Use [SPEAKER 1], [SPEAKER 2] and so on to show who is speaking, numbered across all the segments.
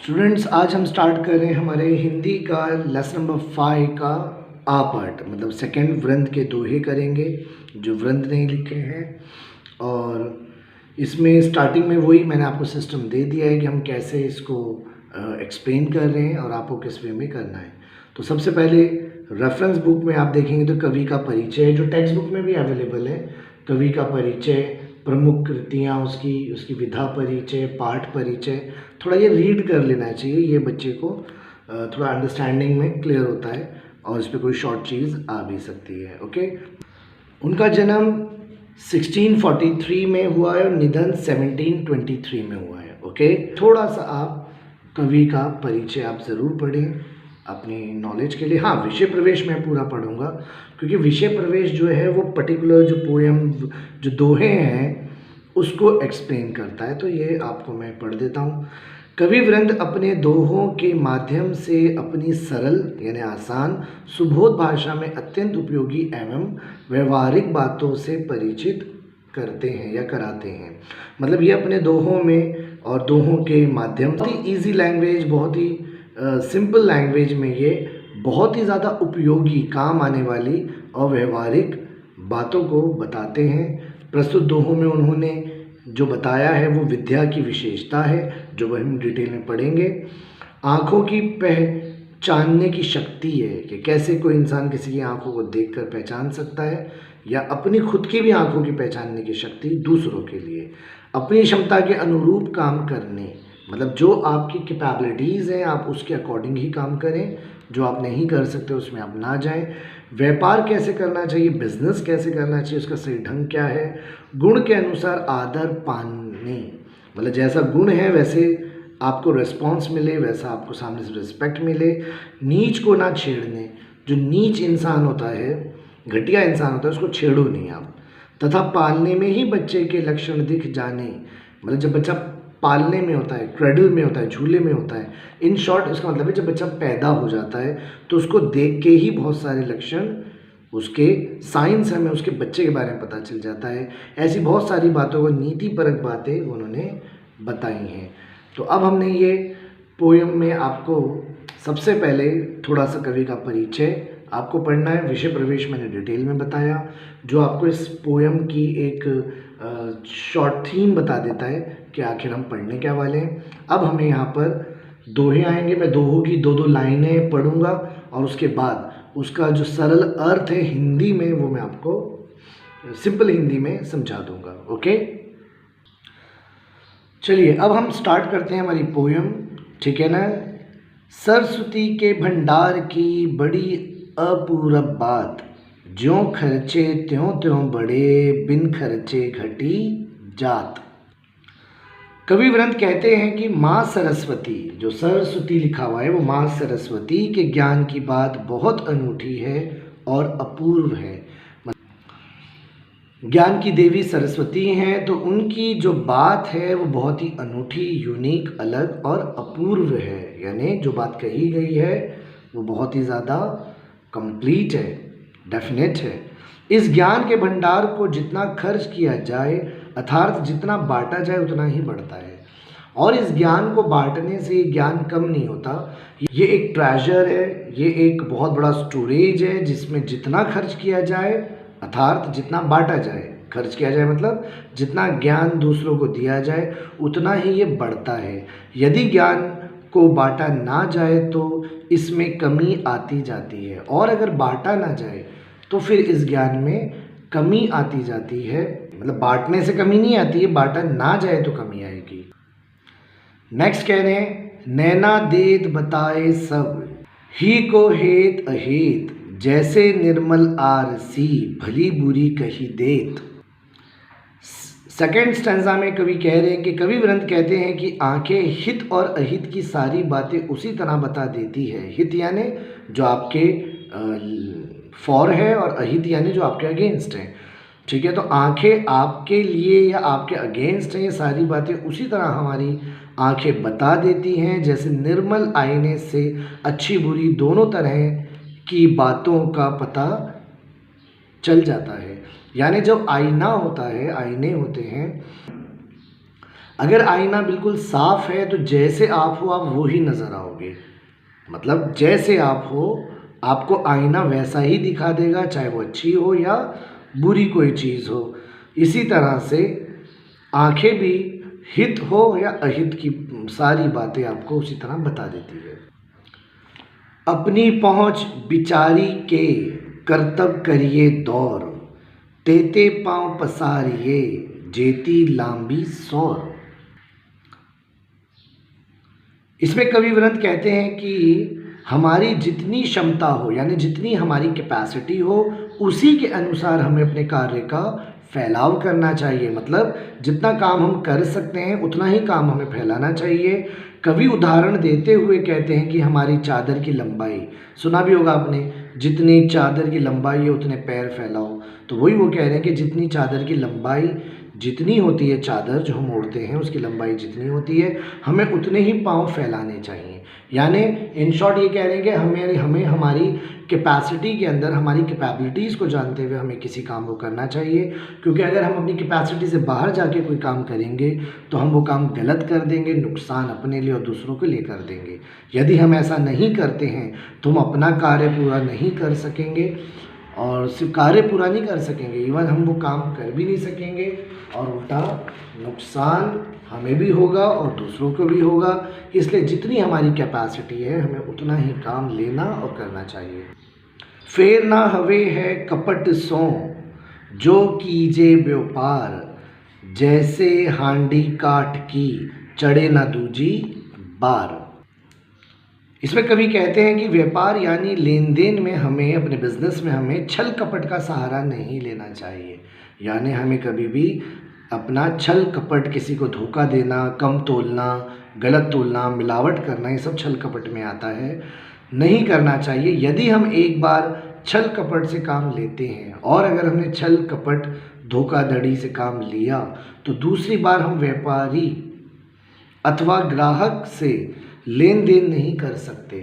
[SPEAKER 1] Students, आज हम start कर रहे हैं हमारे हिंदी का लेसन नंबर 5 का आ पार्ट, मतलब सेकंड वृंद के दोहे करेंगे जो वृंद नहीं लिखे हैं। और इसमें स्टार्टिंग में वही मैंने आपको सिस्टम दे दिया है कि हम कैसे इसको एक्सप्लेन कर रहे हैं और आपको किस वे में करना है। तो सबसे पहले रेफरेंस बुक में आप देखेंगे तो कवि का परिचय, जो टेक्स्ट बुक में भी अवेलेबल है, कवि का परिचय, प्रमुख कृतियाँ उसकी विधा परिचय, पाठ परिचय, थोड़ा ये रीड कर लेना चाहिए। ये बच्चे को थोड़ा अंडरस्टैंडिंग में क्लियर होता है और इस पर कोई शॉर्ट चीज़ आ भी सकती है। ओके, उनका जन्म 1643 में हुआ है और निधन 1723 में हुआ है। ओके, थोड़ा सा आप कवि का परिचय आप ज़रूर पढ़ें अपनी नॉलेज के लिए। हाँ, विषय प्रवेश मैं पूरा पढ़ूंगा क्योंकि विषय प्रवेश जो है वो पर्टिकुलर जो पोएम, जो दोहे हैं उसको एक्सप्लेन करता है। तो ये आपको मैं पढ़ देता हूँ। कवि वृंद अपने दोहों के माध्यम से अपनी सरल यानी आसान सुबोध भाषा में अत्यंत उपयोगी एवं व्यवहारिक बातों से परिचित करते हैं या कराते हैं। मतलब ये अपने दोहों में और दोहों के माध्यम से ईजी लैंग्वेज, बहुत ही सिंपल लैंग्वेज में ये बहुत ही ज़्यादा उपयोगी, काम आने वाली और व्यवहारिक बातों को बताते हैं। प्रस्तुत दोहों में उन्होंने जो बताया है वो विद्या की विशेषता है, जो वह हम डिटेल में पढ़ेंगे। आँखों की पहचानने की शक्ति है कि कैसे कोई इंसान किसी की आँखों को देखकर पहचान सकता है, या अपनी खुद की भी आँखों की पहचानने की शक्ति दूसरों के लिए। अपनी क्षमता के अनुरूप काम करने, मतलब जो आपकी कैपेबिलिटीज़ हैं आप उसके अकॉर्डिंग ही काम करें, जो आप नहीं कर सकते उसमें आप ना जाएं। व्यापार कैसे करना चाहिए, बिजनेस कैसे करना चाहिए, उसका सही ढंग क्या है। गुण के अनुसार आदर पाने, मतलब जैसा गुण है वैसे आपको रिस्पॉन्स मिले, वैसा आपको सामने से रिस्पेक्ट मिले। नीच को ना छेड़ने, जो नीच इंसान होता है, घटिया इंसान होता है, उसको छेड़ो नहीं आप। तथा पालने में ही बच्चे के लक्षण दिख जाने, मतलब जब बच्चा पालने में होता है, क्रेडल में होता है, झूले में होता है, इन शॉर्ट इसका मतलब है जब बच्चा पैदा हो जाता है तो उसको देख के ही बहुत सारे लक्षण, उसके साइंस हमें उसके बच्चे के बारे में पता चल जाता है। ऐसी बहुत सारी बातों को, नीतिपरक बातें उन्होंने बताई हैं। तो अब हमने ये पोएम में आपको सबसे पहले थोड़ा सा कवि का परिचय आपको पढ़ना है। विषय प्रवेश मैंने डिटेल में बताया, जो आपको इस पोएम की एक शॉर्ट थीम बता देता है कि आखिर हम पढ़ने क्या वाले हैं। अब हमें यहाँ पर दोहे आएंगे, मैं दोहों की दो दो लाइनें पढ़ूंगा और उसके बाद उसका जो सरल अर्थ है हिंदी में वो मैं आपको सिंपल हिंदी में समझा दूंगा। ओके, चलिए अब हम स्टार्ट करते हैं हमारी पोएम, ठीक है ना। सरस्वती के भंडार की बड़ी अपूरब बात, ज्यों खर्चे त्यों त्यों बढ़े, बिन खर्चे घटी जात। कवि वृंद कहते हैं कि माँ सरस्वती, जो सरस्वती लिखा हुआ है वो माँ सरस्वती के ज्ञान की बात बहुत अनूठी है और अपूर्व है। ज्ञान की देवी सरस्वती हैं तो उनकी जो बात है वो बहुत ही अनूठी, यूनिक, अलग और अपूर्व है। यानी जो बात कही गई है वो बहुत ही ज़्यादा कंप्लीट है, डेफिनेट है। इस ज्ञान के भंडार को जितना खर्च किया जाए अर्थात जितना बांटा जाए उतना ही बढ़ता है, और इस ज्ञान को बांटने से ज्ञान कम नहीं होता। ये एक ट्रेजर है, ये एक बहुत बड़ा स्टोरेज है जिसमें जितना खर्च किया जाए अर्थात जितना बांटा जाए, खर्च किया जाए मतलब जितना ज्ञान दूसरों को दिया जाए उतना ही ये बढ़ता है। यदि ज्ञान को बांटा ना जाए तो इसमें कमी आती जाती है, और अगर बांटा ना जाए तो फिर इस ज्ञान में कमी आती जाती है। मतलब बांटने से कमी नहीं आती है, बांटा ना जाए तो कमी आएगी। नेक्स्ट कह रहे हैं, नैना देत बताए सब, ही को हेत अहेत, जैसे निर्मल आरसी, भली बुरी कही देत। सेकेंड स्टैंजा में कवि कह रहे हैं कि कवि वृंद कहते हैं कि आंखें हित और अहित की सारी बातें उसी तरह बता देती है। हित यानी जो आपके फॉर है और अहित यानी जो आपके अगेंस्ट है, ठीक है। तो आंखें आपके लिए या आपके अगेंस्ट हैं, ये सारी बातें उसी तरह हमारी आंखें बता देती हैं जैसे निर्मल आईने से अच्छी बुरी दोनों तरह की बातों का पता चल जाता है। यानी जब आईना होता है, आईने होते हैं, अगर आईना बिल्कुल साफ है तो जैसे आप हो आप वो ही नज़र आओगे, मतलब जैसे आप हो आपको आईना वैसा ही दिखा देगा, चाहे वो अच्छी हो या बुरी कोई चीज़ हो। इसी तरह से आंखें भी हित हो या अहित की सारी बातें आपको उसी तरह बता देती है। अपनी पहुँच बिचारी के करतब करिए दौर, तेते पाँव पसारिए जेती लांबी सौर। इसमें कवि वृंद कहते हैं कि हमारी जितनी क्षमता हो यानी जितनी हमारी कैपेसिटी हो उसी के अनुसार हमें अपने कार्य का फैलाव करना चाहिए, मतलब जितना काम हम कर सकते हैं उतना ही काम हमें फैलाना चाहिए। कवि उदाहरण देते हुए कहते हैं कि हमारी चादर की लंबाई, सुना भी होगा आपने, जितनी चादर की लंबाई है उतने पैर फैलाओ। तो वही वो कह रहे हैं कि जितनी चादर की लंबाई जितनी होती है, चादर जो हम ओढ़ते हैं उसकी लंबाई जितनी होती है हमें उतने ही पाँव फैलाने चाहिए। यानी इन शॉर्ट ये कह रहे हैं कि हमें हमारी कैपेसिटी के अंदर हमारी कैपेबिलिटीज़ को जानते हुए हमें किसी काम को करना चाहिए, क्योंकि अगर हम अपनी कैपेसिटी से बाहर जाके कोई काम करेंगे तो हम वो काम गलत कर देंगे, नुकसान अपने लिए और दूसरों के लिए कर देंगे। यदि हम ऐसा नहीं करते हैं तो हम अपना कार्य पूरा नहीं कर सकेंगे, और सिर्फ कार्य पूरा नहीं कर सकेंगे, इवन हम वो काम कर भी नहीं सकेंगे और उल्टा नुकसान हमें भी होगा और दूसरों को भी होगा। इसलिए जितनी हमारी कैपेसिटी है हमें उतना ही काम लेना और करना चाहिए। फेर ना हवे है कपट सो जो कीजे व्यापार, जैसे हांडी काठ की चढ़े ना दूजी बार। इसमें कवि कहते हैं कि व्यापार यानी लेन देन में हमें, अपने बिजनेस में हमें छल कपट का सहारा नहीं लेना चाहिए। यानी हमें कभी भी अपना छल कपट, किसी को धोखा देना, कम तोलना, गलत तोलना, मिलावट करना, ये सब छल कपट में आता है, नहीं करना चाहिए। यदि हम एक बार छल कपट से काम लेते हैं और अगर हमने छल कपट धोखाधड़ी से काम लिया तो दूसरी बार हम व्यापारी अथवा ग्राहक से लेन देन नहीं कर सकते।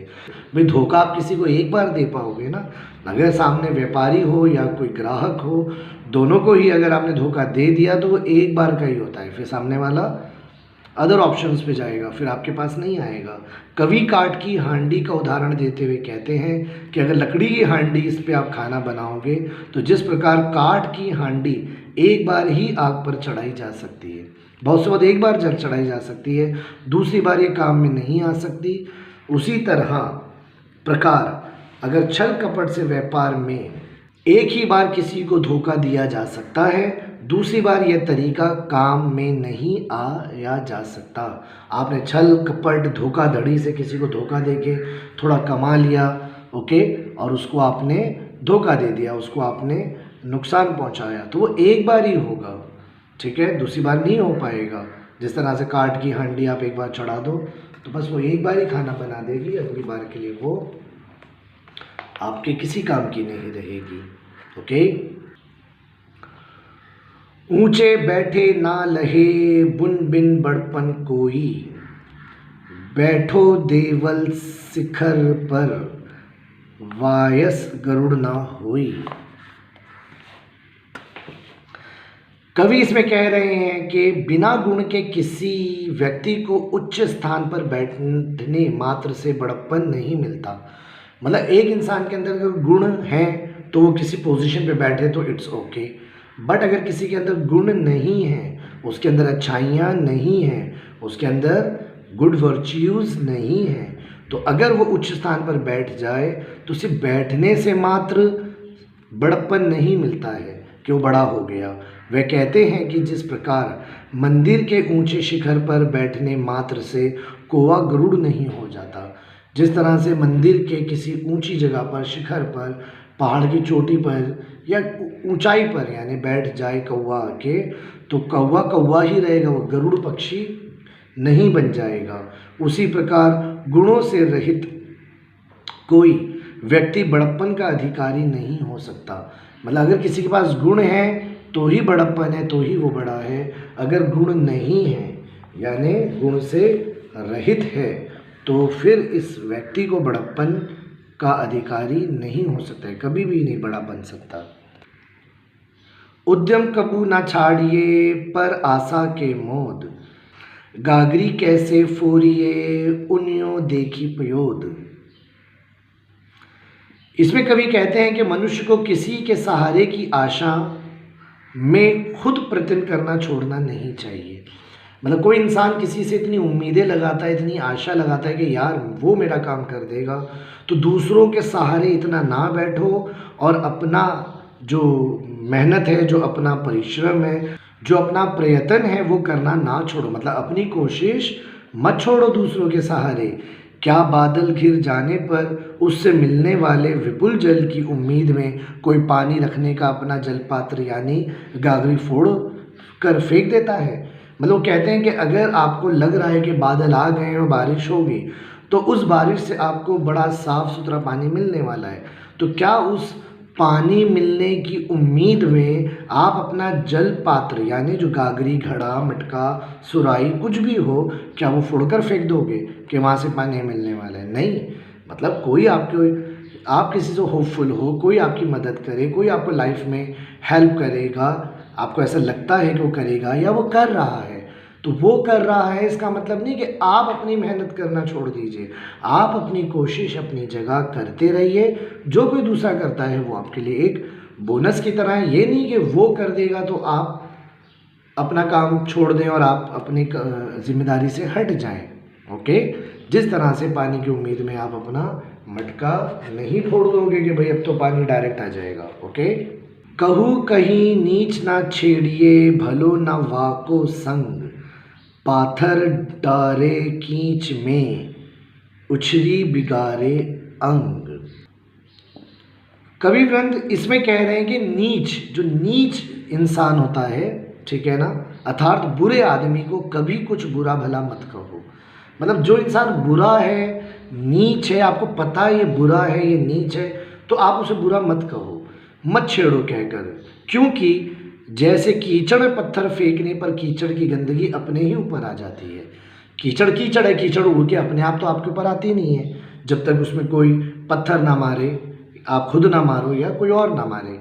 [SPEAKER 1] भाई धोखा आप किसी को एक बार दे पाओगे ना, अगर सामने व्यापारी हो या कोई ग्राहक हो, दोनों को ही अगर आपने धोखा दे दिया तो वो एक बार का ही होता है, फिर सामने वाला अदर ऑप्शंस पे जाएगा, फिर आपके पास नहीं आएगा। कवि काठ की हांडी का उदाहरण देते हुए कहते हैं कि अगर लकड़ी की हांडी, इस पे आप खाना बनाओगे तो जिस प्रकार काठ की हांडी एक बार ही आग पर चढ़ाई जा सकती है, बहुत से बहुत एक बार जल चढ़ाई जा सकती है, दूसरी बार ये काम में नहीं आ सकती, उसी तरह प्रकार अगर छल कपट से व्यापार में एक ही बार किसी को धोखा दिया जा सकता है, दूसरी बार यह तरीका काम में नहीं आया जा सकता। आपने छल कपट धोखाधड़ी से किसी को धोखा देके थोड़ा कमा लिया, ओके, और उसको आपने धोखा दे दिया, उसको आपने नुकसान पहुंचाया, तो वो एक बार ही होगा, ठीक है, दूसरी बार नहीं हो पाएगा। जिस तरह से काठ की हांडी आप एक बार चढ़ा दो तो बस वो एक बार ही खाना बना देगी, अगली बार के लिए वो आपके किसी काम की नहीं रहेगी, ओके। ऊंचे बैठे ना लहे बुन बिन बड़पन कोई, बैठो देवल शिखर पर वायस गरुड़ ना होई। कवि इसमें कह रहे हैं कि बिना गुण के किसी व्यक्ति को उच्च स्थान पर बैठने मात्र से बड़प्पन नहीं मिलता। मतलब एक इंसान के अंदर अगर गुण हैं तो वो किसी पोजीशन पे बैठे तो इट्स ओके, बट अगर किसी के अंदर गुण नहीं है, उसके अंदर अच्छाइयाँ नहीं हैं, उसके अंदर गुड वर्च्यूज़ नहीं हैं, तो अगर वो उच्च स्थान पर बैठ जाए तो सिर्फ बैठने से मात्र बड़प्पन नहीं मिलता है कि वो बड़ा हो गया। वह कहते हैं कि जिस प्रकार मंदिर के ऊंचे शिखर पर बैठने मात्र से कौवा गरुड़ नहीं हो जाता, जिस तरह से मंदिर के किसी ऊंची जगह पर, शिखर पर, पहाड़ की चोटी पर या ऊंचाई पर यानी बैठ जाए कौवा आके, तो कौवा कौवा ही रहेगा, वो गरुड़ पक्षी नहीं बन जाएगा। उसी प्रकार गुणों से रहित कोई व्यक्ति बड़प्पन का अधिकारी नहीं हो सकता। मतलब अगर किसी के पास गुण है तो ही बड़प्पन है, तो ही वो बड़ा है। अगर गुण नहीं है यानी गुण से रहित है तो फिर इस व्यक्ति को बड़प्पन का अधिकारी नहीं हो सकता है, कभी भी नहीं बड़ा बन सकता। उद्यम कबू ना छाड़िए पर आशा के मोद, गागरी कैसे फोरिए उन्यों देखी पयोद। इसमें कवि कहते हैं कि मनुष्य को किसी के सहारे की आशा में खुद प्रयत्न करना छोड़ना नहीं चाहिए। मतलब कोई इंसान किसी से इतनी उम्मीदें लगाता है, इतनी आशा लगाता है कि यार वो मेरा काम कर देगा, तो दूसरों के सहारे इतना ना बैठो और अपना जो मेहनत है, जो अपना परिश्रम है, जो अपना प्रयत्न है वो करना ना छोड़ो। मतलब अपनी कोशिश मत छोड़ो दूसरों के सहारे। क्या बादल घिर जाने पर उससे मिलने वाले विपुल जल की उम्मीद में कोई पानी रखने का अपना जल पात्र यानी गागरी फोड़ कर फेंक देता है। मतलब वो कहते हैं कि अगर आपको लग रहा है कि बादल आ गए और बारिश होगी, तो उस बारिश से आपको बड़ा साफ सुथरा पानी मिलने वाला है, तो क्या उस पानी मिलने की उम्मीद में आप अपना जल पात्र यानी जो गागरी, घड़ा, मटका, सुराही कुछ भी हो, क्या वो फोड़कर फेंक दोगे कि वहाँ से पानी मिलने वाला है? नहीं। मतलब कोई आप किसी से होपफुल हो, कोई आपकी मदद करे, कोई आपको लाइफ में हेल्प करेगा, आपको ऐसा लगता है कि वो करेगा या वो कर रहा है, तो वो कर रहा है इसका मतलब नहीं कि आप अपनी मेहनत करना छोड़ दीजिए। आप अपनी कोशिश अपनी जगह करते रहिए। जो कोई दूसरा करता है वो आपके लिए एक बोनस की तरह है। ये नहीं कि वो कर देगा तो आप अपना काम छोड़ दें और आप अपनी जिम्मेदारी से हट जाएं। ओके, जिस तरह से पानी की उम्मीद में आप अपना मटका नहीं फोड़ दोगे कि भाई अब तो पानी डायरेक्ट आ जाएगा। ओके, कहूँ कहीं नीच ना छेड़िए भलो ना वाको संग, पाथर डारे कीच में उछरी बिगारे अंग। कवि वृंद इसमें कह रहे हैं कि जो नीच इंसान होता है, ठीक है ना, अर्थात बुरे आदमी को कभी कुछ बुरा भला मत कहो। मतलब जो इंसान बुरा है, नीच है, आपको पता है ये बुरा है, ये नीच है, तो आप उसे बुरा मत कहो, मत छेड़ो कहकर। क्योंकि जैसे कीचड़ में पत्थर फेंकने पर कीचड़ की गंदगी अपने ही ऊपर आ जाती है। कीचड़ कीचड़ है, कीचड़ उड़ के अपने आप तो आपके ऊपर आती नहीं है, जब तक उसमें कोई पत्थर ना मारे, आप खुद ना मारो या कोई और ना मारे।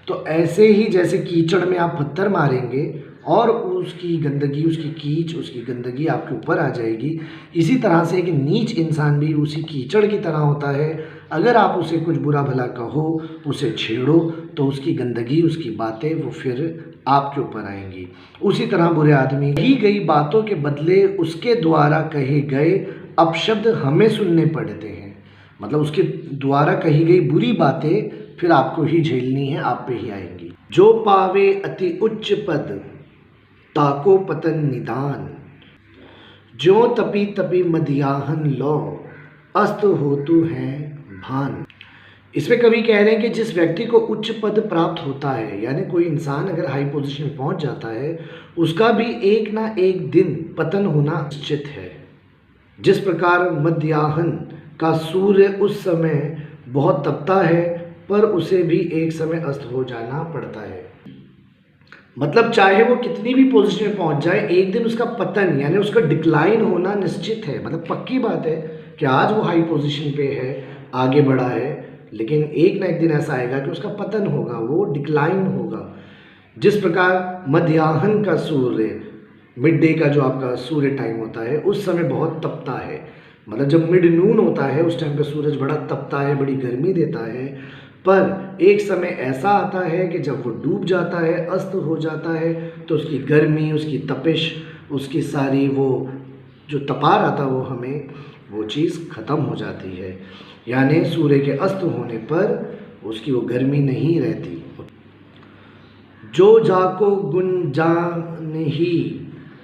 [SPEAKER 1] तो ऐसे ही जैसे कीचड़ में आप पत्थर मारेंगे और उसकी गंदगी, उसकी कीच, उसकी गंदगी आपके ऊपर आ जाएगी, इसी तरह से एक नीच इंसान भी उसी कीचड़ की तरह होता है। अगर आप उसे कुछ बुरा भला कहो, उसे छेड़ो, तो उसकी गंदगी, उसकी बातें वो फिर आपके ऊपर आएंगी। उसी तरह बुरे आदमी की गई बातों के बदले उसके द्वारा कहे गए अपशब्द हमें सुनने पड़ते हैं। मतलब उसके द्वारा कही गई बुरी बातें फिर आपको ही झेलनी है, आप पे ही आएंगी। जो पावे अति उच्च पद ताको पतन निदान, जो तपी तपी मदियाहन लो अस्त होतु है भान। इसमें कवि कह रहे हैं कि जिस व्यक्ति को उच्च पद प्राप्त होता है, यानी कोई इंसान अगर हाई पोजीशन में पहुंच जाता है, उसका भी एक ना एक दिन पतन होना निश्चित है। जिस प्रकार मध्याह्न का सूर्य उस समय बहुत तपता है, पर उसे भी एक समय अस्त हो जाना पड़ता है। मतलब चाहे वो कितनी भी पोजीशन में पहुंच जाए, एक दिन उसका पतन यानी उसका डिक्लाइन होना निश्चित है। मतलब पक्की बात है कि आज वो हाई पोजीशन पे है, आगे बढ़ा है, लेकिन एक ना एक दिन ऐसा आएगा कि उसका पतन होगा, वो डिक्लाइन होगा। जिस प्रकार मध्याह्न का सूर्य, मिड डे का जो आपका सूर्य टाइम होता है, उस समय बहुत तपता है। मतलब जब मिड नून होता है उस टाइम पे सूरज बड़ा तपता है, बड़ी गर्मी देता है, पर एक समय ऐसा आता है कि जब वो डूब जाता है, अस्त हो जाता है, तो उसकी गर्मी, उसकी तपिश, उसकी सारी वो जो तपा रहा था वो हमें वो चीज़ ख़त्म हो जाती है। यानी सूर्य के अस्त होने पर उसकी वो गर्मी नहीं रहती। जो जाको गुण जान ही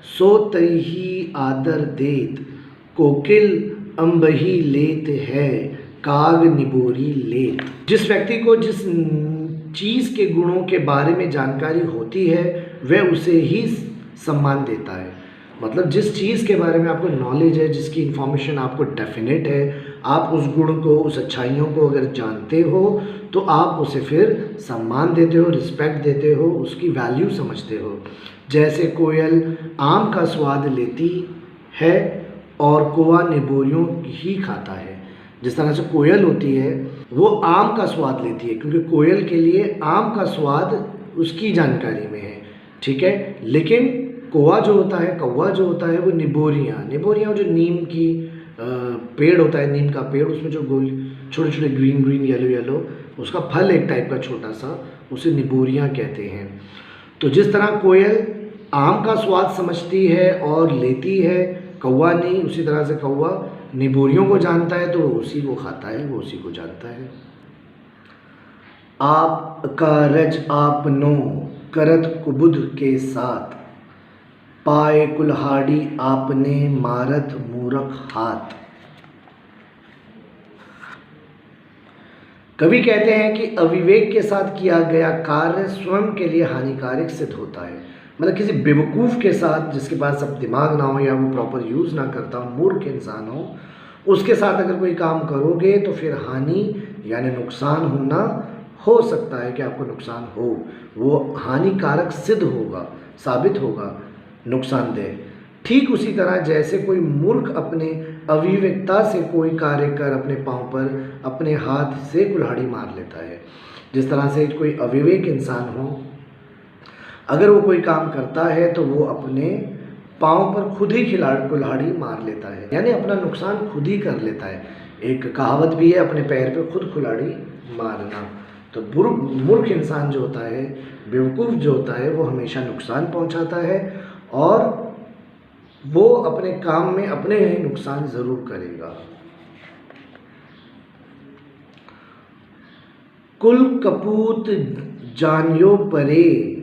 [SPEAKER 1] सो तही आदर देत, कोकिल अम्बही लेत है काग निबोरी लेत। जिस व्यक्ति को जिस चीज़ के गुणों के बारे में जानकारी होती है वह उसे ही सम्मान देता है। मतलब जिस चीज़ के बारे में आपको नॉलेज है, जिसकी इन्फॉर्मेशन आपको डेफिनेट है, आप उस गुण को, उस अच्छाइयों को अगर जानते हो तो आप उसे फिर सम्मान देते हो, रिस्पेक्ट देते हो, उसकी वैल्यू समझते हो। जैसे कोयल आम का स्वाद लेती है और कौवा निबोरियों ही खाता है। जिस तरह से कोयल होती है वो आम का स्वाद लेती है, क्योंकि कोयल के लिए आम का स्वाद उसकी जानकारी में है, ठीक है। लेकिन कौवा जो होता है वो निबोरियाँ जो नीम की पेड़ होता है, नीम का पेड़, उसमें जो गोल छोटे छोटे ग्रीन येलो उसका फल एक टाइप का छोटा सा, उसे निबोरियाँ कहते हैं। तो जिस तरह कोयल आम का स्वाद समझती है और लेती है, कौवा नहीं, उसी तरह से कौवा निबोरियों को जानता है तो उसी को खाता है, वो उसी को जानता है। आप कारज आपनो करत कुबुद के साथ, पाए कुल्हाड़ी आपने मारत मूरख हाथ। कवि कहते हैं कि अविवेक के साथ किया गया कार्य स्वयं के लिए हानिकारक सिद्ध होता है। मतलब किसी बेवकूफ़ के साथ, जिसके पास अब दिमाग ना हो या वो प्रॉपर यूज़ ना करता हो, मूर्ख इंसान हो, उसके साथ अगर कोई काम करोगे तो फिर हानि यानी नुकसान होना हो सकता है कि आपको नुकसान हो, वो हानिकारक सिद्ध होगा, साबित होगा, नुकसानदेह। ठीक उसी तरह जैसे कोई मूर्ख अपने अविवेकता से कोई कार्य कर अपने पाँव पर अपने हाथ से कुल्हाड़ी मार लेता है, जिस तरह से कोई अविवेक इंसान हो, अगर वो कोई काम करता है तो वो अपने पाँव पर खुद ही कुल्हाड़ी मार लेता है, यानी अपना नुकसान खुद ही कर लेता है। एक कहावत भी है, अपने पैर पे खुद कुल्हाड़ी मारना। तो मूर्ख इंसान जो होता है, बेवकूफ़ जो होता है, वो हमेशा नुकसान पहुंचाता है और वो अपने काम में अपने ही नुकसान ज़रूर करेगा। कुल कपूत जानियो परे,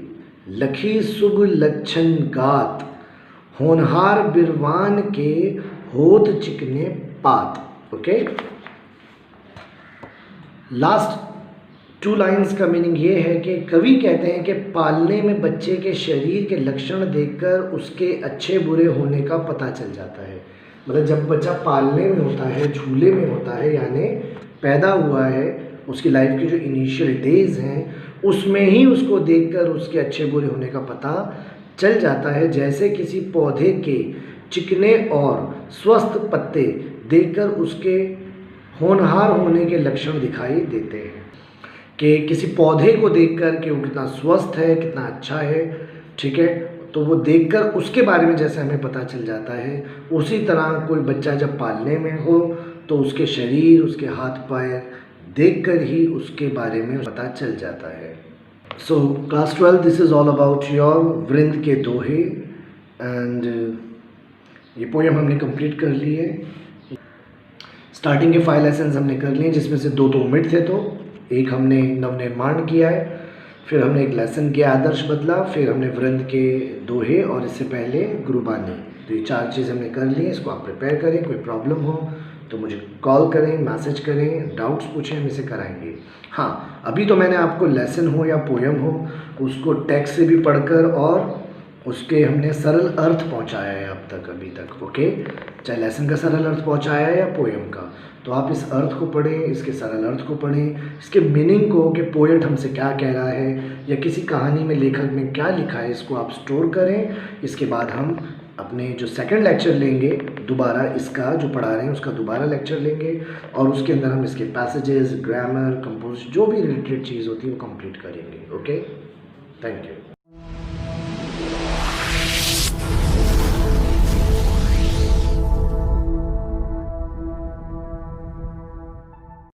[SPEAKER 1] लखी शुभ लक्षण गात, होनहार बिरवान के होत चिकने पात। ओके, लास्ट 2 लाइन्स का मीनिंग ये है कि कवि कहते हैं कि पालने में बच्चे के शरीर के लक्षण देखकर उसके अच्छे बुरे होने का पता चल जाता है। मतलब जब बच्चा पालने में होता है, झूले में होता है, यानी पैदा हुआ है, उसकी लाइफ की जो इनिशियल डेज हैं उसमें ही उसको देखकर उसके अच्छे बुरे होने का पता चल जाता है। जैसे किसी पौधे के चिकने और स्वस्थ पत्ते देखकर उसके होनहार होने के लक्षण दिखाई देते हैं, कि किसी पौधे को देखकर कि वो कितना स्वस्थ है, कितना अच्छा है, ठीक है, तो वो देखकर उसके बारे में जैसे हमें पता चल जाता है, उसी तरह कोई बच्चा जब पालने में हो तो उसके शरीर, उसके हाथ पैर देखकर ही उसके बारे में पता चल जाता है। So class 12 this is all about your वृंद के दोहे, एंड ये पोएम हमने कंप्लीट कर ली है। स्टार्टिंग के 5 लेसन्स हमने कर लिए, जिसमें से 2 तो ओमिट थे, तो एक हमने नवनिर्माण किया है, फिर हमने एक लेसन किया आदर्श बदला, फिर हमने वृंद के दोहे और इससे पहले गुरुबानी। तो ये 4 चीज़ हमने कर ली। इसको आप प्रिपेयर करें। कोई प्रॉब्लम हो तो मुझे कॉल करें, मैसेज करें, डाउट्स पूछें, हम इसे कराएंगे। हाँ, अभी तो मैंने आपको लेसन हो या पोएम हो उसको टेक्स्ट से भी पढ़कर और उसके हमने सरल अर्थ पहुंचाया है अब तक, अभी तक। ओके, चाहे लेसन का सरल अर्थ पहुंचाया है या पोएम का, तो आप इस अर्थ को पढ़ें, इसके सरल अर्थ को पढ़ें, इसके मीनिंग को कि पोएट हमसे क्या कह रहा है या किसी कहानी में लेखक ने क्या लिखा है, इसको आप स्टोर करें। इसके बाद हम अपने जो सेकंड लेक्चर लेंगे, दोबारा इसका जो पढ़ा रहे हैं उसका दोबारा लेक्चर लेंगे और उसके अंदर हम इसके पैसेजेस, ग्रामर, कंपोज, जो भी रिलेटेड चीज़ होती है वो कंप्लीट करेंगे। Okay, thank you.